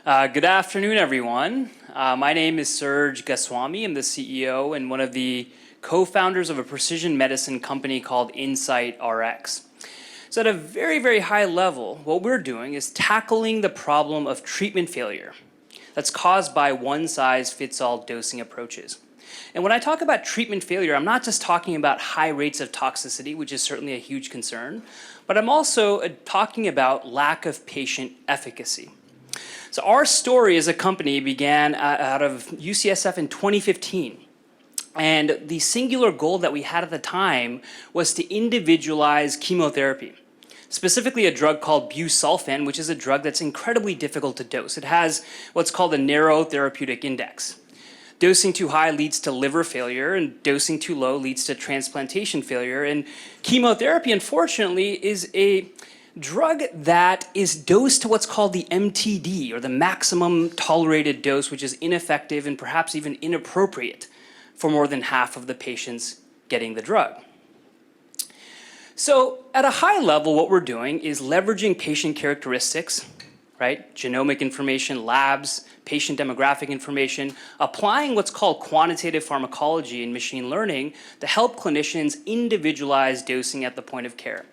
Good afternoon, everyone. My name is Sirj Goswami. I'm the CEO and one of the co-founders of a precision medicine company called InsightRX. So at a very, very high level, what we're doing is tackling the problem of treatment failure that's caused by one-size-fits-all dosing approaches. And when I talk about treatment failure, I'm not just talking about high rates of toxicity, which is certainly a huge concern, but I'm also talking about lack of patient efficacy. So our story as a company began out of UCSF in 2015. And the singular goal that we had at the time was to individualize chemotherapy, specifically a drug called busulfan, which is a drug that's incredibly difficult to dose. It has what's called a narrow therapeutic index. Dosing too high leads to liver failure, and dosing too low leads to transplantation failure. And chemotherapy, unfortunately, is a drug that is dosed to what's called the MTD, or the maximum tolerated dose, which is ineffective and perhaps even inappropriate for more than half of the patients getting the drug. So at a high level, what we're doing is leveraging patient characteristics, right? Genomic information, labs, patient demographic information, applying what's called quantitative pharmacology and machine learning to help clinicians individualize dosing at the point of care.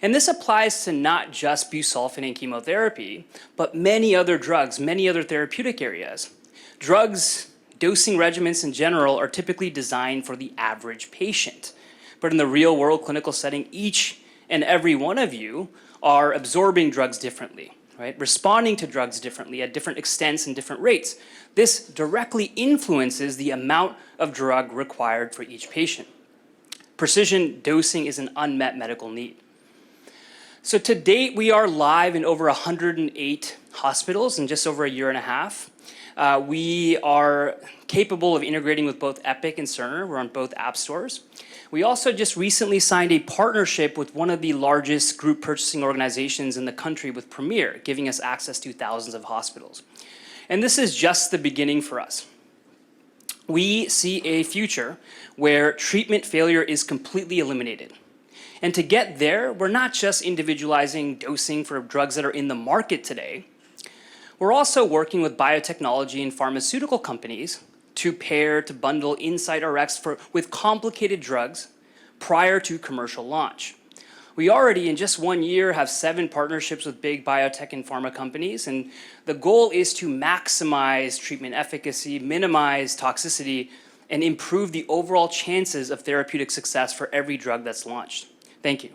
And this applies to not just busulfan and chemotherapy, but many other drugs, many other therapeutic areas. Drugs, dosing regimens in general are typically designed for the average patient. But in the real world clinical setting, each and every one of you are absorbing drugs differently. Right? Responding to drugs differently at different extents and different rates. This directly influences the amount of drug required for each patient. Precision dosing is an unmet medical need. So to date, we are live in over 108 hospitals in just over a year and a half. We are capable of integrating with both Epic and Cerner. We're on both app stores. We also just recently signed a partnership with one of the largest group purchasing organizations in the country with Premier, giving us access to thousands of hospitals. And this is just the beginning for us. We see a future where treatment failure is completely eliminated. And to get there, we're not just individualizing dosing for drugs that are in the market today. We're also working with biotechnology and pharmaceutical companies to bundle InsightRX with complicated drugs prior to commercial launch. We already, in just 1 year, have 7 partnerships with big biotech and pharma companies, and the goal is to maximize treatment efficacy, minimize toxicity, and improve the overall chances of therapeutic success for every drug that's launched. Thank you.